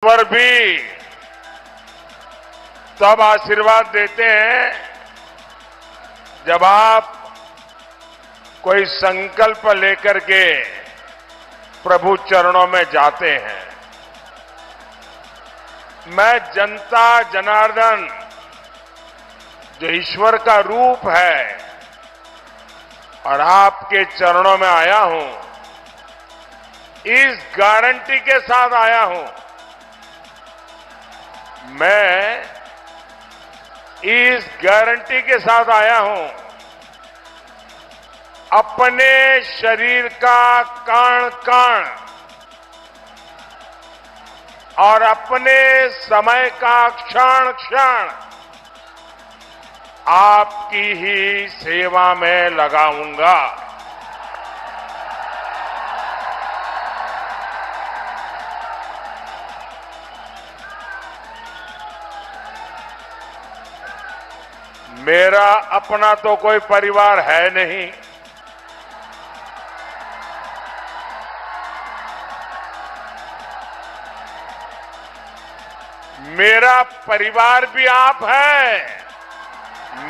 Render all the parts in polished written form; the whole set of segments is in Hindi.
ईश्वर भी तब आशीर्वाद देते हैं जब आप कोई संकल्प लेकर के प्रभु चरणों में जाते हैं। मैं जनता जनार्दन जो ईश्वर का रूप है और आपके चरणों में आया हूं, इस गारंटी के साथ आया हूं, मैं इस गारंटी के साथ आया हूं, अपने शरीर का कण कण और अपने समय का क्षण क्षण आपकी ही सेवा में लगाऊंगा। मेरा अपना तो कोई परिवार है नहीं, मेरा परिवार भी आप है,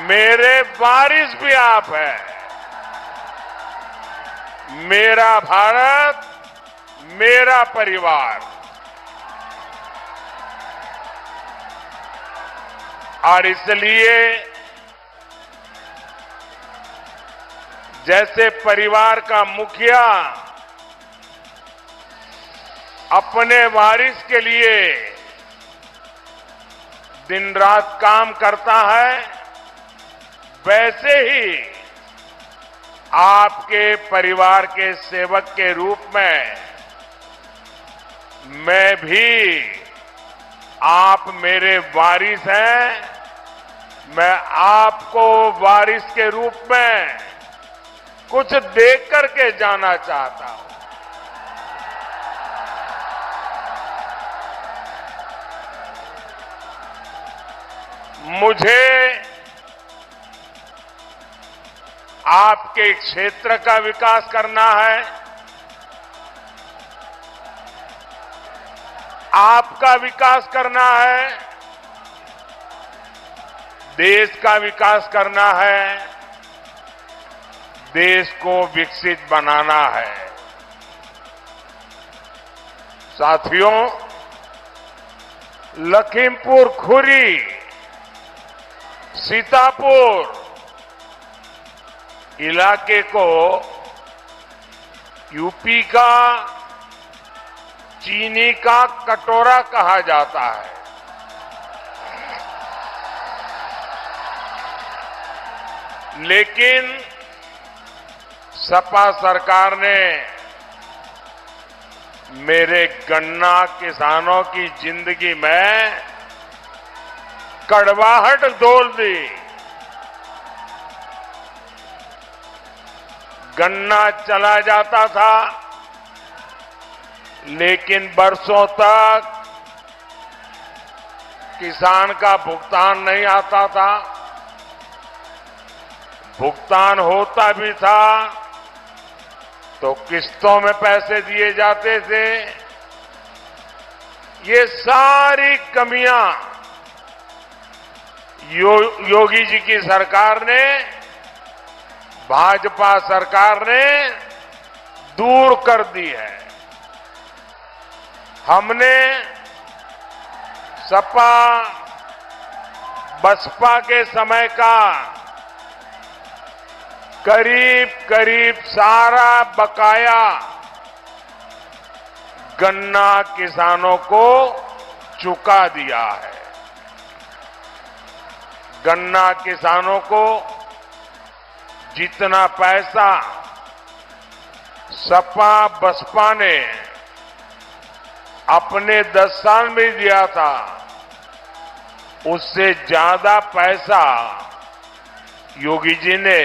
मेरे वारिस भी आप है। मेरा भारत, मेरा परिवार। और इसलिए जैसे परिवार का मुखिया अपने वारिस के लिए दिन रात काम करता है, वैसे ही आपके परिवार के सेवक के रूप में मैं भी, आप मेरे वारिस हैं, मैं आपको वारिस के रूप में कुछ देख करके जाना चाहता हूं। मुझे आपके क्षेत्र का विकास करना है, आपका विकास करना है, देश का विकास करना है, देश को विकसित बनाना है। साथियों, लखीमपुर खुरी, सीतापुर इलाके को यूपी का चीनी का कटोरा कहा जाता है। लेकिन सपा सरकार ने मेरे गन्ना किसानों की जिंदगी में कड़वाहट डोल दी। गन्ना चला जाता था, लेकिन बरसों तक किसान का भुगतान नहीं आता था। भुगतान होता भी था तो किस्तों में पैसे दिए जाते थे। ये सारी कमियां योगी जी की सरकार ने, भाजपा सरकार ने दूर कर दी है। हमने सपा बसपा के समय का करीब करीब सारा बकाया गन्ना किसानों को चुका दिया है। गन्ना किसानों को जितना पैसा सपा बसपा ने अपने 10 साल में दिया था, उससे ज्यादा पैसा योगी जी ने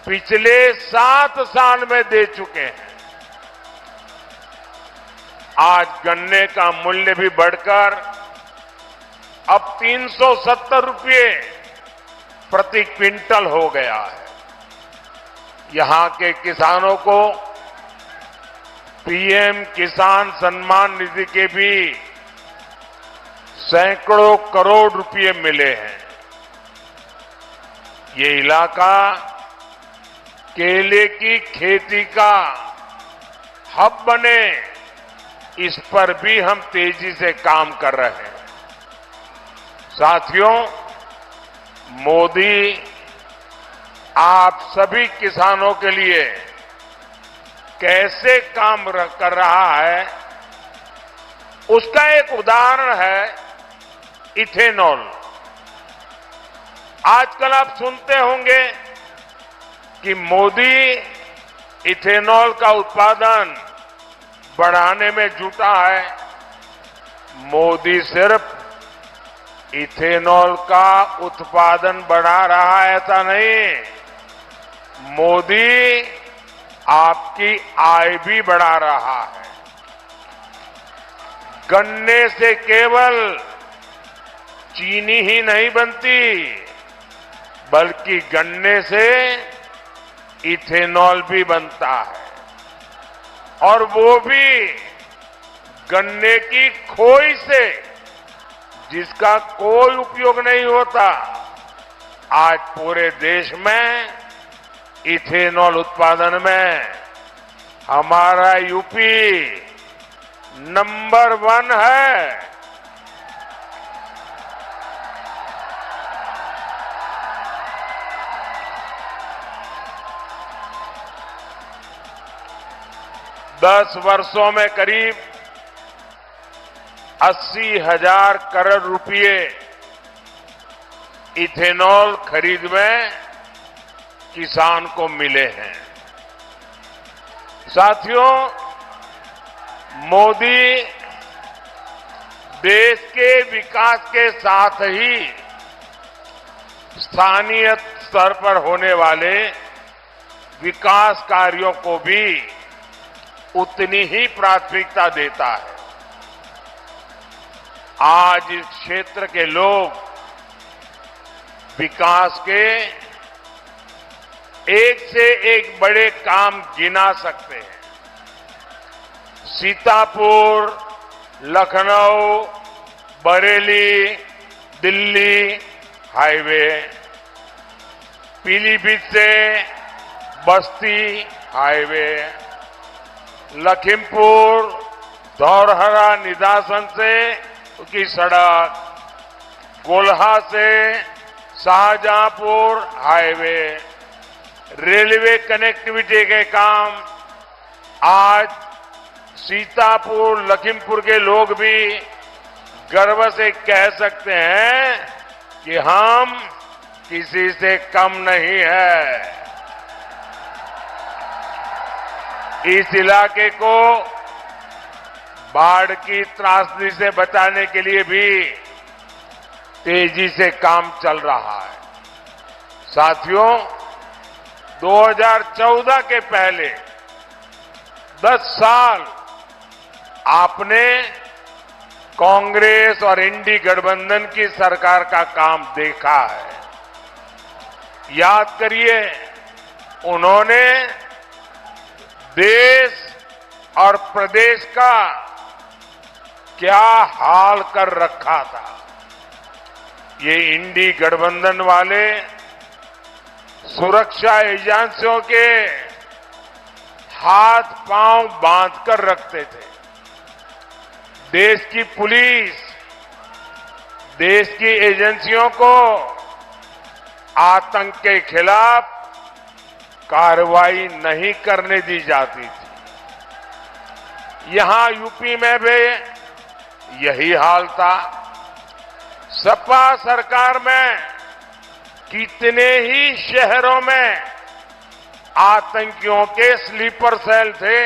पिछले 7 साल में दे चुके हैं। आज गन्ने का मूल्य भी बढ़कर अब 370 रुपये प्रति क्विंटल हो गया है। यहां के किसानों को पीएम किसान सम्मान निधि के भी सैकड़ों करोड़ रुपए मिले हैं। ये इलाका केले की खेती का हब बने, इस पर भी हम तेजी से काम कर रहे हैं। साथियों, मोदी आप सभी किसानों के लिए कैसे काम कर रहा है, उसका एक उदाहरण है इथेनॉल। आजकल आप सुनते होंगे कि मोदी इथेनॉल का उत्पादन बढ़ाने में जुटा है। मोदी सिर्फ इथेनॉल का उत्पादन बढ़ा रहा है ऐसा नहीं, मोदी आपकी आय भी बढ़ा रहा है। गन्ने से केवल चीनी ही नहीं बनती, बल्कि गन्ने से इथेनॉल भी बनता है, और वो भी गन्ने की खोई से, जिसका कोई उपयोग नहीं होता। आज पूरे देश में इथेनॉल उत्पादन में हमारा यूपी नंबर 1 है। दस वर्षों में करीब 80,000 करोड़ रुपए इथेनॉल खरीद में किसान को मिले हैं। साथियों, मोदी देश के विकास के साथ ही स्थानीय स्तर पर होने वाले विकास कार्यों को भी उतनी ही प्राथमिकता देता है। आज इस क्षेत्र के लोग विकास के एक से एक बड़े काम गिना सकते हैं। सीतापुर, लखनऊ, बरेली, दिल्ली हाईवे, पीलीभीत से बस्ती हाईवे, लखीमपुर धौरहरा निदासन से की सड़क, गोल्हा से शाहजहांपुर हाईवे, रेलवे कनेक्टिविटी के काम आज सीतापुर, लखीमपुर के लोग भी गर्व से कह सकते हैं कि हम किसी से कम नहीं है। इस इलाके को बाढ़ की त्रासदी से बचाने के लिए भी तेजी से काम चल रहा है। साथियों, 2014 के पहले 10 साल आपने कांग्रेस और इंडी गठबंधन की सरकार का काम देखा है। याद करिए, उन्होंने देश और प्रदेश का क्या हाल कर रखा था। ये इंडी गठबंधन वाले सुरक्षा एजेंसियों के हाथ पांव बांध कर रखते थे। देश की पुलिस, देश की एजेंसियों को आतंक के खिलाफ कार्रवाई नहीं करने दी जाती थी। यहां यूपी में भी यही हाल था। सपा सरकार में कितने ही शहरों में आतंकियों के स्लीपर सेल थे।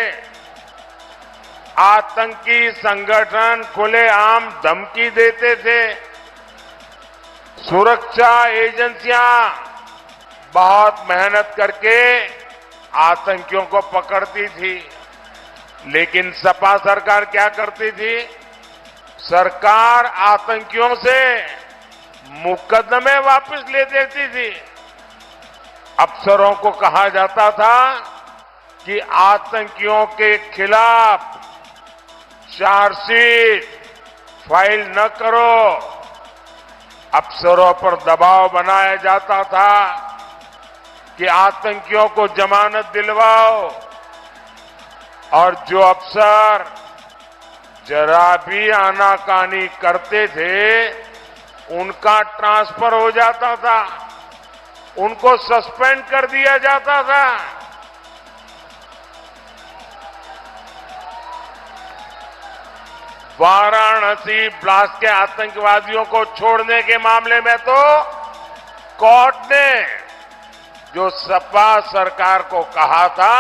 आतंकी संगठन खुलेआम धमकी देते थे। सुरक्षा एजेंसियां बहुत मेहनत करके आतंकियों को पकड़ती थी, लेकिन सपा सरकार क्या करती थी? सरकार आतंकियों से मुकदमे वापस ले देती थी। अफसरों को कहा जाता था कि आतंकियों के खिलाफ चार्जशीट फाइल न करो, अफसरों पर दबाव बनाया जाता था कि आतंकियों को जमानत दिलवाओ, और जो अफसर जरा भी आनाकानी करते थे उनका ट्रांसफर हो जाता था, उनको सस्पेंड कर दिया जाता था। वाराणसी ब्लास्ट के आतंकवादियों को छोड़ने के मामले में तो कोर्ट ने जो सपा सरकार को कहा था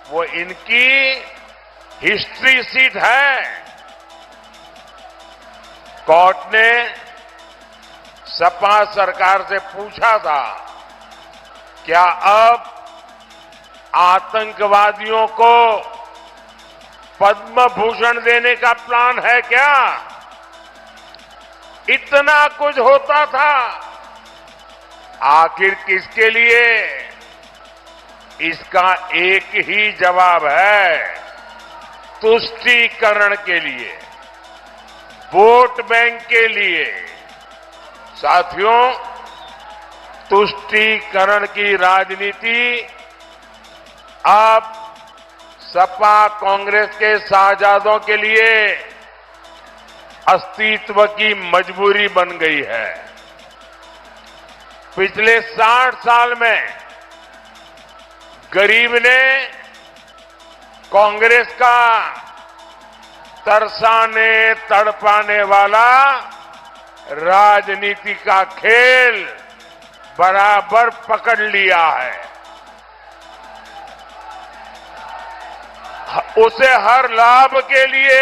वो इनकी हिस्ट्री सीट है। कोर्ट ने सपा सरकार से पूछा था, क्या अब आतंकवादियों को पद्म भूषण देने का प्लान है क्या? इतना कुछ होता था, आखिर किसके लिए? इसका एक ही जवाब है, तुष्टीकरण के लिए, वोट बैंक के लिए। साथियों, तुष्टीकरण की राजनीति अब सपा कांग्रेस के शाहजादों के लिए अस्तित्व की मजबूरी बन गई है। पिछले 60 साल में गरीब ने कांग्रेस का तरसाने तड़पाने वाला राजनीति का खेल बराबर पकड़ लिया है। उसे हर लाभ के लिए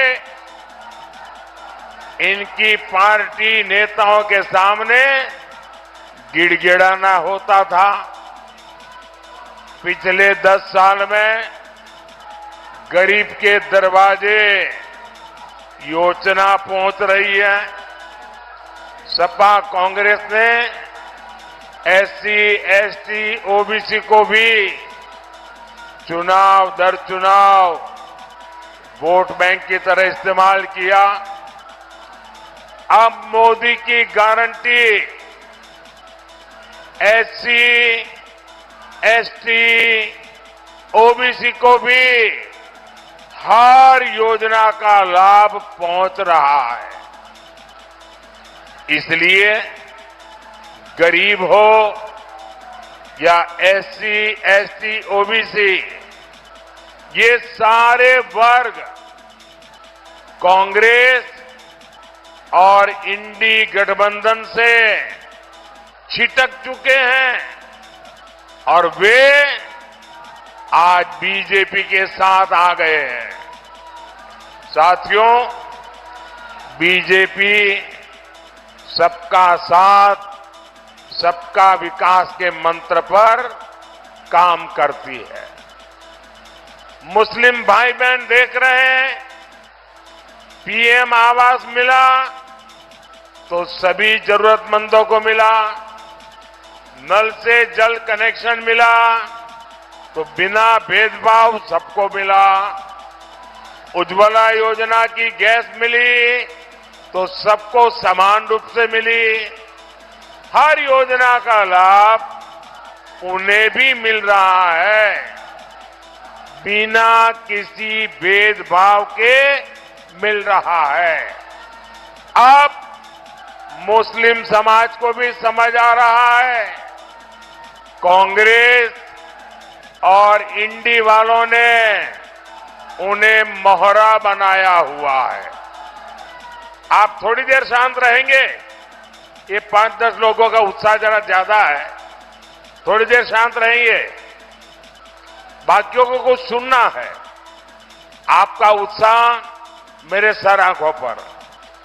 इनकी पार्टी नेताओं के सामने गिड़गिड़ाना होता था। पिछले 10 साल में गरीब के दरवाजे योजना पहुंच रही है। सपा कांग्रेस ने एससी, एसटी, ओबीसी को भी चुनाव दर चुनाव वोट बैंक की तरह इस्तेमाल किया। अब मोदी की गारंटी एससी, एसटी, ओबीसी को भी हर योजना का लाभ पहुंच रहा है। इसलिए गरीब हो या एससी, एसटी, ओबीसी, ये सारे वर्ग कांग्रेस और इंडी गठबंधन से छिटक चुके हैं और वे आज बीजेपी के साथ आ गए हैं। साथियों, बीजेपी सबका साथ, सबका विकास के मंत्र पर काम करती है। मुस्लिम भाई बहन देख रहे हैं, पीएम आवास मिला तो सभी जरूरतमंदों को मिला, नल से जल कनेक्शन मिला तो बिना भेदभाव सबको मिला, उज्ज्वला योजना की गैस मिली तो सबको समान रूप से मिली। हर योजना का लाभ उन्हें भी मिल रहा है, बिना किसी भेदभाव के मिल रहा है। अब मुस्लिम समाज को भी समझ आ रहा है, कांग्रेस और इंडी वालों ने उन्हें मोहरा बनाया हुआ है। आप थोड़ी देर शांत रहेंगे? ये 5-10 लोगों का उत्साह जरा ज्यादा है, थोड़ी देर शांत रहेंगे। बाकियों को कुछ सुनना है। आपका उत्साह मेरे सर आंखों पर,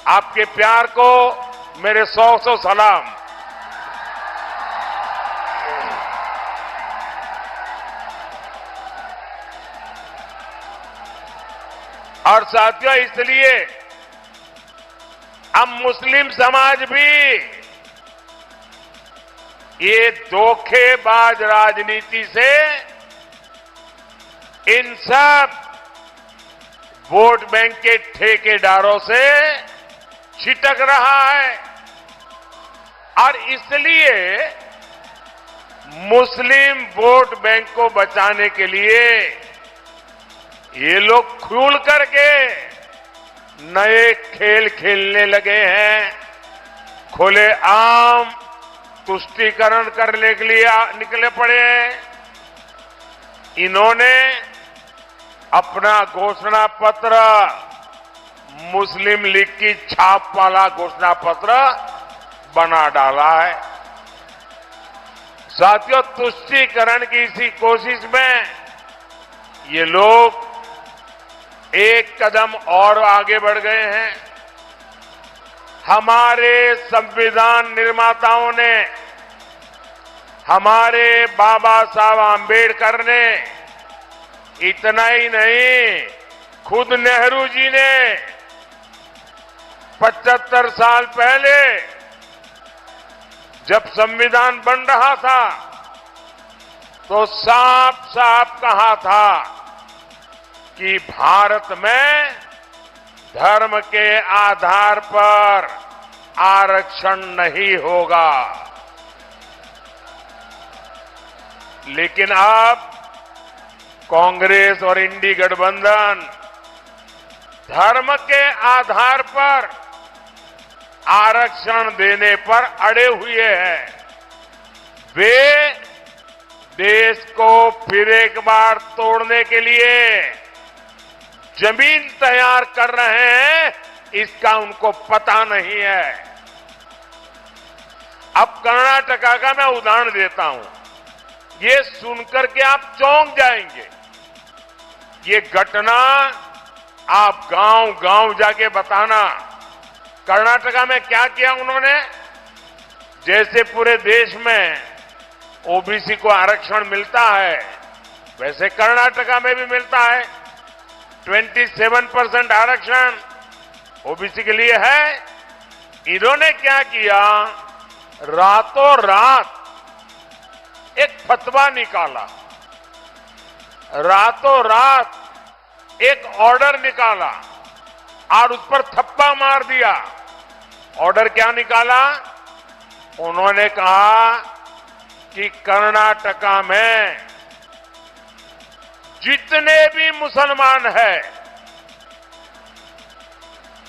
आपके प्यार को मेरे 100 सलाम। और साथियों, इसलिए अब मुस्लिम समाज भी ये धोखेबाज राजनीति से, इन सब वोट बैंक के ठेकेदारों से छिटक रहा है और इसलिए मुस्लिम वोट बैंक को बचाने के लिए ये लोग खुल करके नए खेल खेलने लगे हैं। खुलेआम तुष्टीकरण करने के लिए निकले पड़े हैं। इन्होंने अपना घोषणा पत्र मुस्लिम लीग की छाप वाला घोषणा पत्र बना डाला है। साथियों, तुष्टीकरण की इसी कोशिश में ये लोग एक कदम और आगे बढ़ गए हैं। हमारे संविधान निर्माताओं ने, हमारे बाबा साहब आंबेडकर ने, इतना ही नहीं, खुद नेहरू जी ने 75 साल पहले जब संविधान बन रहा था तो साफ साफ कहा था कि भारत में धर्म के आधार पर आरक्षण नहीं होगा। लेकिन अब कांग्रेस और इंडी गठबंधन धर्म के आधार पर आरक्षण देने पर अड़े हुए हैं। वे देश को फिर एक बार तोड़ने के लिए जमीन तैयार कर रहे हैं, इसका उनको पता नहीं है। अब कर्नाटका का मैं उदाहरण देता हूं, ये सुनकर के आप चौंक जाएंगे। ये घटना आप गांव गांव जाके बताना, कर्नाटका में क्या किया उन्होंने। जैसे पूरे देश में ओबीसी को आरक्षण मिलता है, वैसे कर्नाटका में भी मिलता है। 27% आरक्षण ओबीसी के लिए है। इन्होंने क्या किया, रातों रात एक फतवा निकाला, रातों रात एक ऑर्डर निकाला और उस पर थप्पा मार दिया। ऑर्डर क्या निकाला, उन्होंने कहा कि कर्नाटका में जितने भी मुसलमान हैं,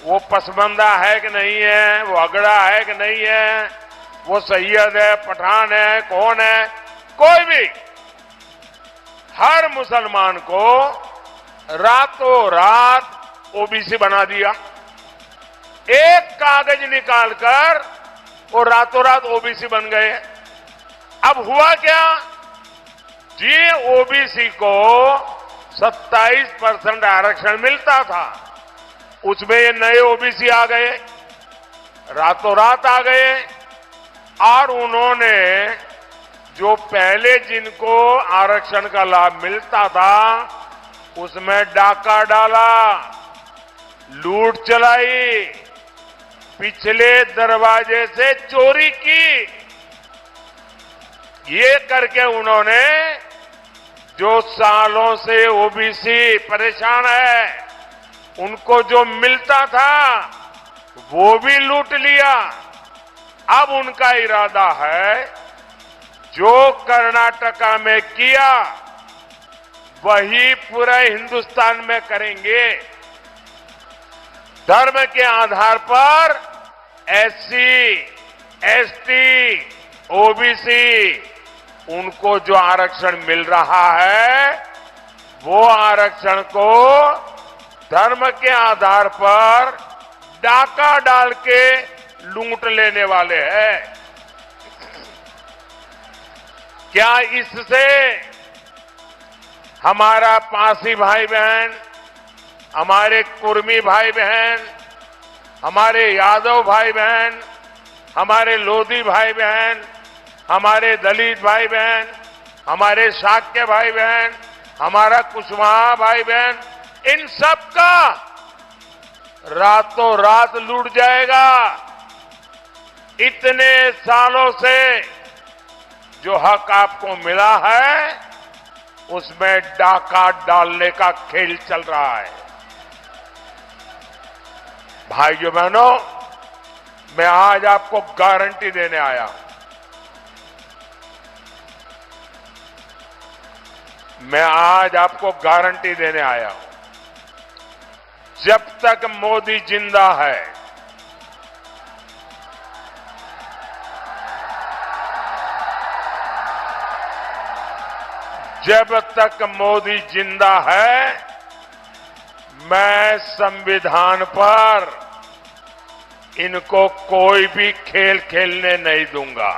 वो पसमंदा है कि नहीं है, वो अगड़ा है कि नहीं है, वो सैयद है, पठान है, कौन है, कोई भी, हर मुसलमान को रातों रात ओबीसी बना दिया। एक कागज निकालकर वो रातों रात ओबीसी बन गए। अब हुआ क्या जी, ओबीसी को 27% आरक्षण मिलता था, उसमें ये नए ओबीसी आ गए, रातों रात आ गए और उन्होंने जो पहले जिनको आरक्षण का लाभ मिलता था उसमें डाका डाला, लूट चलाई, पिछले दरवाजे से चोरी की। ये करके उन्होंने जो सालों से ओबीसी परेशान है, उनको जो मिलता था वो भी लूट लिया। अब उनका इरादा है जो कर्नाटका में किया वही पूरे हिंदुस्तान में करेंगे। धर्म के आधार पर एससी, एसटी, ओबीसी, उनको जो आरक्षण मिल रहा है वो आरक्षण को धर्म के आधार पर डाका डाल के लूट लेने वाले हैं। क्या इससे हमारा पासी भाई बहन, हमारे कुर्मी भाई बहन, हमारे यादव भाई बहन, हमारे लोधी भाई बहन, हमारे दलित भाई बहन, हमारे शाक्य भाई बहन, हमारा कुशवाहा भाई बहन, इन सब का रातों रात लूट जाएगा? इतने सालों से जो हक आपको मिला है उसमें डाका डालने का खेल चल रहा है। भाइयों बहनों, मैं आज आपको गारंटी देने आया हूं। मैं आज आपको गारंटी देने आया हूं, जब तक मोदी जिंदा है, जब तक मोदी जिंदा है, मैं संविधान पर इनको कोई भी खेल खेलने नहीं दूंगा।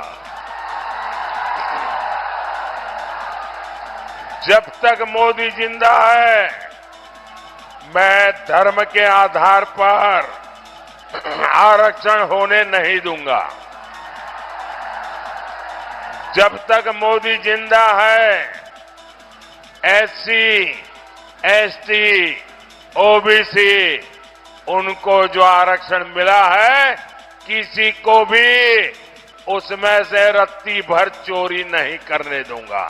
जब तक मोदी जिंदा है, मैं धर्म के आधार पर आरक्षण होने नहीं दूंगा। जब तक मोदी जिंदा है, एससी, एसटी, ओबीसी, उनको जो आरक्षण मिला है, किसी को भी उसमें से रत्ती भर चोरी नहीं करने दूंगा।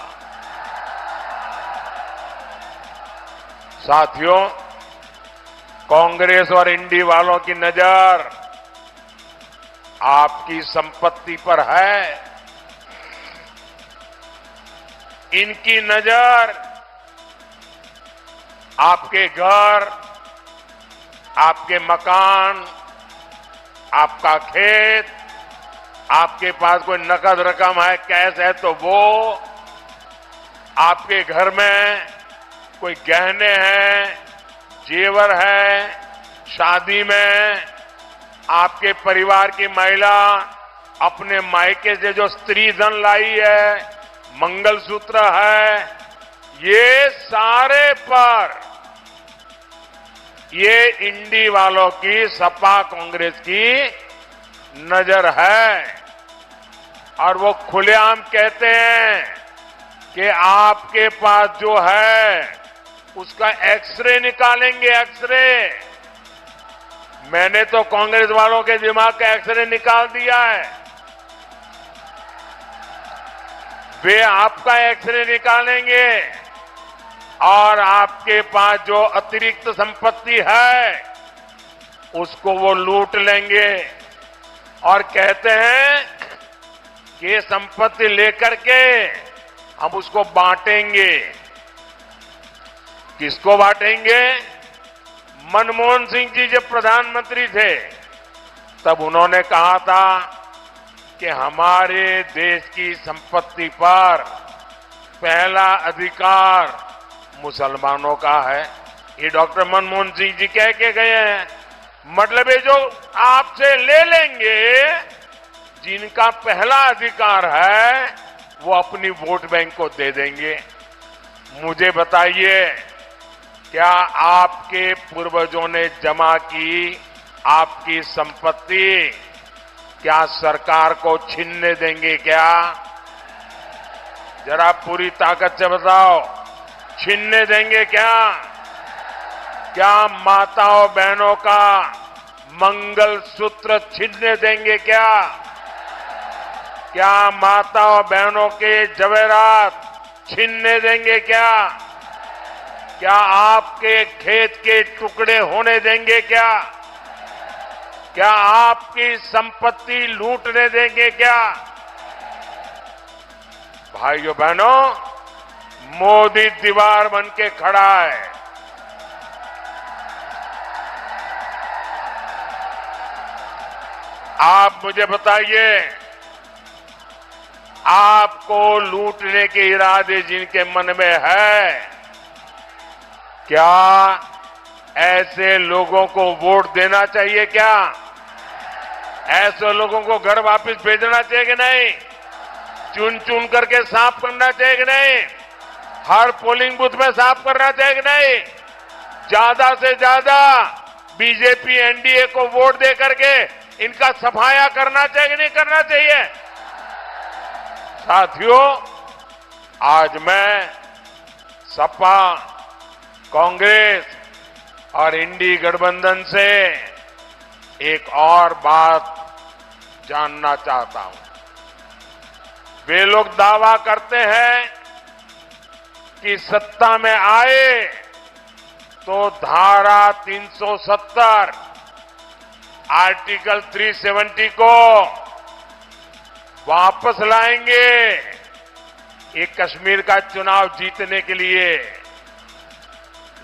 साथियों, कांग्रेस और इंडी वालों की नजर आपकी संपत्ति पर है। इनकी नजर आपके घर, आपके मकान, आपका खेत, आपके पास कोई नकद रकम है, कैश है तो वो, आपके घर में कोई गहने हैं, जेवर है, शादी में आपके परिवार की महिला अपने मायके से जो स्त्री धन लाई है, मंगलसूत्र है, ये सारे पर ये इंडी वालों की, सपा कांग्रेस की नजर है। और वो खुलेआम कहते हैं कि आपके पास जो है उसका एक्सरे निकालेंगे, एक्सरे। मैंने तो कांग्रेस वालों के दिमाग का एक्सरे निकाल दिया है। वे आपका एक्सरे निकालेंगे और आपके पास जो अतिरिक्त संपत्ति है उसको वो लूट लेंगे और कहते हैं कि ये संपत्ति लेकर के हम उसको बांटेंगे। किसको बांटेंगे? मनमोहन सिंह जी जब प्रधानमंत्री थे तब उन्होंने कहा था कि हमारे देश की संपत्ति पर पहला अधिकार मुसलमानों का है। ये डॉक्टर मनमोहन सिंह जी कह के गए हैं। मतलब ये जो आपसे ले लेंगे, जिनका पहला अधिकार है, वो अपनी वोट बैंक को दे देंगे। मुझे बताइए, क्या आपके पूर्वजों ने जमा की आपकी संपत्ति क्या सरकार को छीनने देंगे क्या? जरा पूरी ताकत से बताओ, छीनने देंगे क्या? क्या माताओं बहनों का मंगलसूत्र छीनने देंगे क्या? क्या माताओं बहनों के जवेरात छीनने देंगे क्या? क्या आपके खेत के टुकड़े होने देंगे क्या? क्या आपकी संपत्ति लूटने देंगे क्या? भाइयों बहनों, मोदी दीवार बन के खड़ा है। आप मुझे बताइए, आपको लूटने के इरादे जिनके मन में है, क्या ऐसे लोगों को वोट देना चाहिए क्या? ऐसे लोगों को घर वापस भेजना चाहिए कि नहीं? चुन चुन करके साफ करना चाहिए कि नहीं? हर पोलिंग बूथ में साफ करना चाहिए कि नहीं? ज्यादा से ज्यादा बीजेपी एनडीए को वोट दे करके इनका सफाया करना चाहिए कि नहीं करना चाहिए? साथियों, आज मैं सपा, कांग्रेस और इंडी गठबंधन से एक और बात जानना चाहता हूं। वे लोग दावा करते हैं कि सत्ता में आए तो धारा 370 आर्टिकल 370 को वापस लाएंगे। ये कश्मीर का चुनाव जीतने के लिए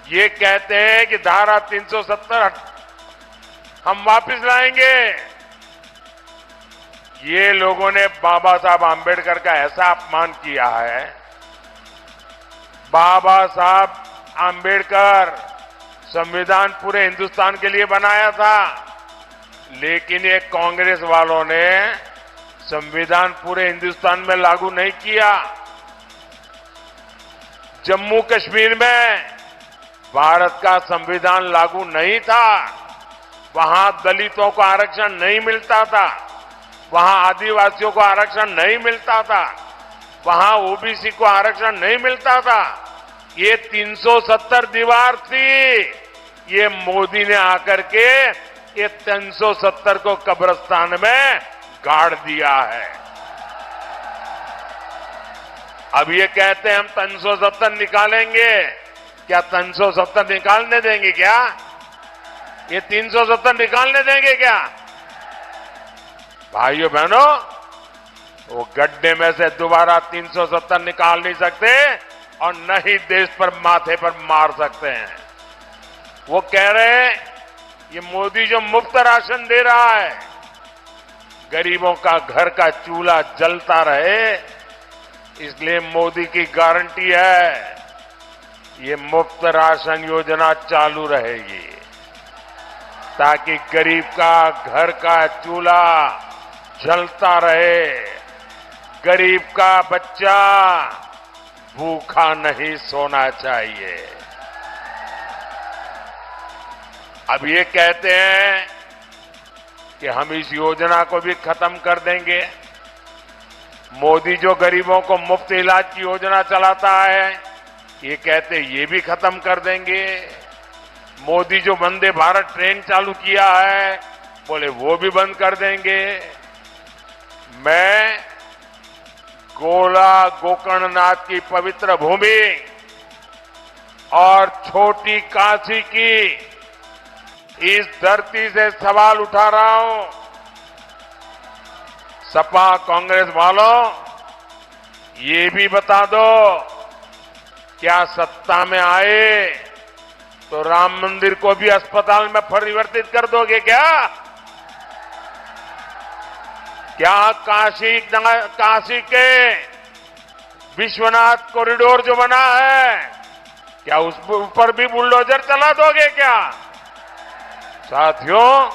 ये कहते हैं कि धारा 370 हम वापस लाएंगे। ये लोगों ने बाबा साहब आंबेडकर का ऐसा अपमान किया है। बाबा साहब आंबेडकर संविधान पूरे हिंदुस्तान के लिए बनाया था, लेकिन ये कांग्रेस वालों ने संविधान पूरे हिंदुस्तान में लागू नहीं किया। जम्मू कश्मीर में भारत का संविधान लागू नहीं था, वहां दलितों को आरक्षण नहीं मिलता था, वहां आदिवासियों को आरक्षण नहीं मिलता था, वहां ओबीसी को आरक्षण नहीं मिलता था। ये 370 दीवार थी। ये मोदी ने आकर के ये 370 को कब्रिस्तान में गाड़ दिया है। अब ये कहते हैं हम 370 निकालेंगे। क्या 370 निकालने देंगे क्या? ये 370 निकालने देंगे क्या? भाइयों बहनों, वो गड्ढे में से दोबारा 370 निकाल नहीं सकते और न ही देश पर माथे पर मार सकते हैं। वो कह रहे हैं ये मोदी जो मुफ्त राशन दे रहा है, गरीबों का घर का चूल्हा जलता रहे, इसलिए मोदी की गारंटी है ये मुफ्त राशन योजना चालू रहेगी, ताकि गरीब का घर का चूल्हा जलता रहे, गरीब का बच्चा भूखा नहीं सोना चाहिए। अब ये कहते हैं कि हम इस योजना को भी खत्म कर देंगे। मोदी जो गरीबों को मुफ्त इलाज की योजना चलाता है, ये कहते ये भी खत्म कर देंगे। मोदी जो वंदे भारत ट्रेन चालू किया है, बोले वो भी बंद कर देंगे। मैं गोला गोकर्णनाथ की पवित्र भूमि और छोटी काशी की इस धरती से सवाल उठा रहा हूं। सपा कांग्रेस वालों, ये भी बता दो, क्या सत्ता में आए तो राम मंदिर को भी अस्पताल में परिवर्तित कर दोगे क्या? क्या काशी के विश्वनाथ कॉरिडोर जो बना है, क्या उस ऊपर भी बुलडोजर चला दोगे क्या? साथियों,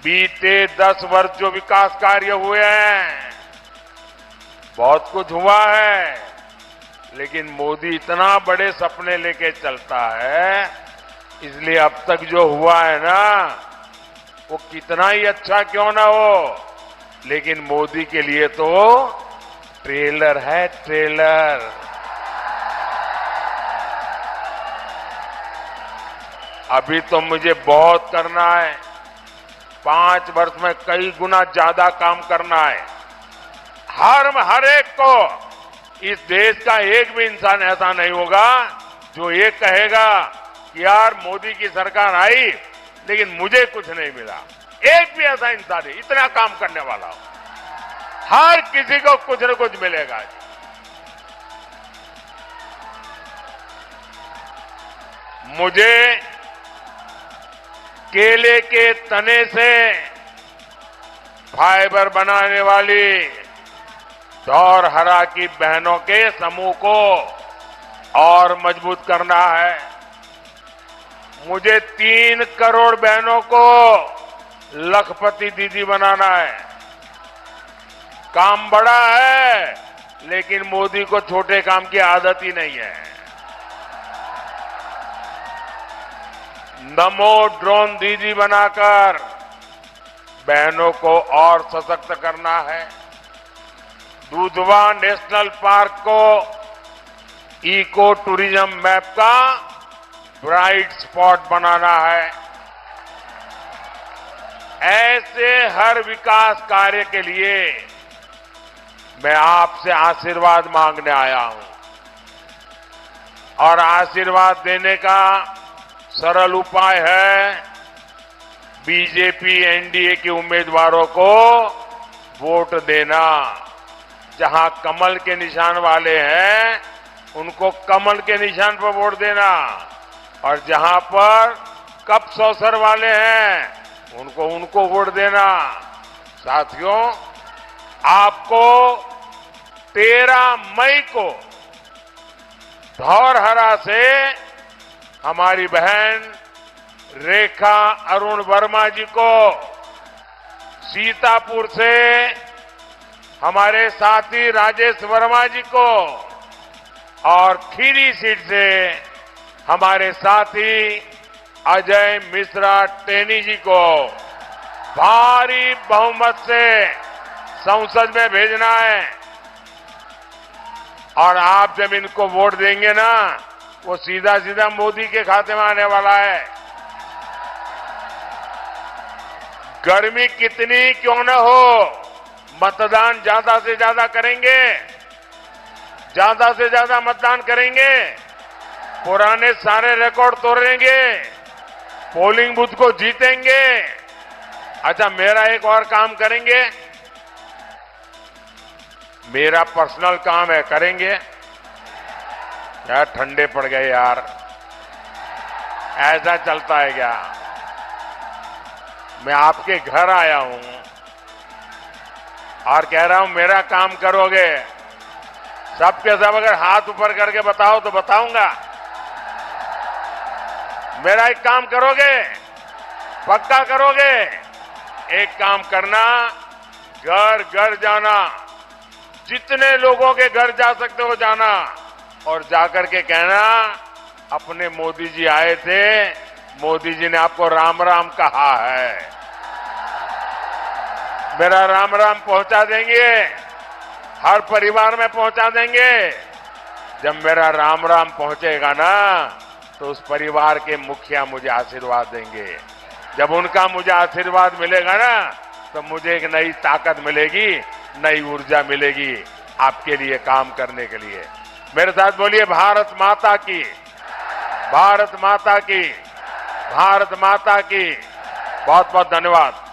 बीते 10 वर्ष जो विकास कार्य हुए हैं, बहुत कुछ हुआ है, लेकिन मोदी इतना बड़े सपने लेके चलता है, इसलिए अब तक जो हुआ है ना, वो कितना ही अच्छा क्यों ना हो, लेकिन मोदी के लिए तो ट्रेलर है, ट्रेलर। अभी तो मुझे बहुत करना है। 5 वर्ष में कई गुना ज्यादा काम करना है। हर एक को, इस देश का एक भी इंसान ऐसा नहीं होगा जो ये कहेगा कि यार मोदी की सरकार आई लेकिन मुझे कुछ नहीं मिला। एक भी ऐसा इंसान है इतना काम करने वाला हो। हर किसी को कुछ न कुछ मिलेगा। मुझे केले के तने से फाइबर बनाने वाली धौरहरा की बहनों के समूह को और मजबूत करना है। मुझे 3 करोड़ बहनों को लखपति दीदी बनाना है। काम बड़ा है, लेकिन मोदी को छोटे काम की आदत ही नहीं है। नमो ड्रोन दीदी बनाकर बहनों को और सशक्त करना है। दुधवा नेशनल पार्क को इको टूरिज्म मैप का ब्राइट स्पॉट बनाना है। ऐसे हर विकास कार्य के लिए मैं आपसे आशीर्वाद मांगने आया हूं, और आशीर्वाद देने का सरल उपाय है बीजेपी एनडीए के उम्मीदवारों को वोट देना। जहां कमल के निशान वाले हैं उनको कमल के निशान पर वोट देना और जहां पर कप सौसर वाले हैं उनको वोट देना। साथियों, आपको 13 मई को धौरहरा से हमारी बहन रेखा अरुण वर्मा जी को, सीतापुर से हमारे साथी राजेश वर्मा जी को और खीरी सीट से हमारे साथी अजय मिश्रा टेनी जी को भारी बहुमत से संसद में भेजना है। और आप जब इनको वोट देंगे ना, वो सीधा सीधा मोदी के खाते में आने वाला है। गर्मी कितनी क्यों न हो, मतदान ज्यादा से ज्यादा करेंगे, ज्यादा से ज्यादा मतदान करेंगे, पुराने सारे रिकॉर्ड तोड़ेंगे, पोलिंग बूथ को जीतेंगे। अच्छा, मेरा एक और काम करेंगे, मेरा पर्सनल काम है, करेंगे यार। ठंडे पड़ गए यार, ऐसा चलता है क्या? मैं आपके घर आया हूं और कह रहा हूं मेरा काम करोगे। सबके सब अगर हाथ ऊपर करके बताओ तो बताऊंगा। मेरा एक काम करोगे, पक्का करोगे? एक काम करना, घर घर जाना, जितने लोगों के घर जा सकते हो जाना और जाकर के कहना अपने मोदी जी आए थे, मोदी जी ने आपको राम राम कहा है। मेरा राम राम पहुंचा देंगे, हर परिवार में पहुंचा देंगे। जब मेरा राम राम पहुंचेगा ना, तो उस परिवार के मुखिया मुझे आशीर्वाद देंगे। जब उनका मुझे आशीर्वाद मिलेगा ना, तो मुझे एक नई ताकत मिलेगी, नई ऊर्जा मिलेगी आपके लिए काम करने के लिए। मेरे साथ बोलिए, भारत माता की, भारत माता की, भारत माता की। बहुत बहुत धन्यवाद।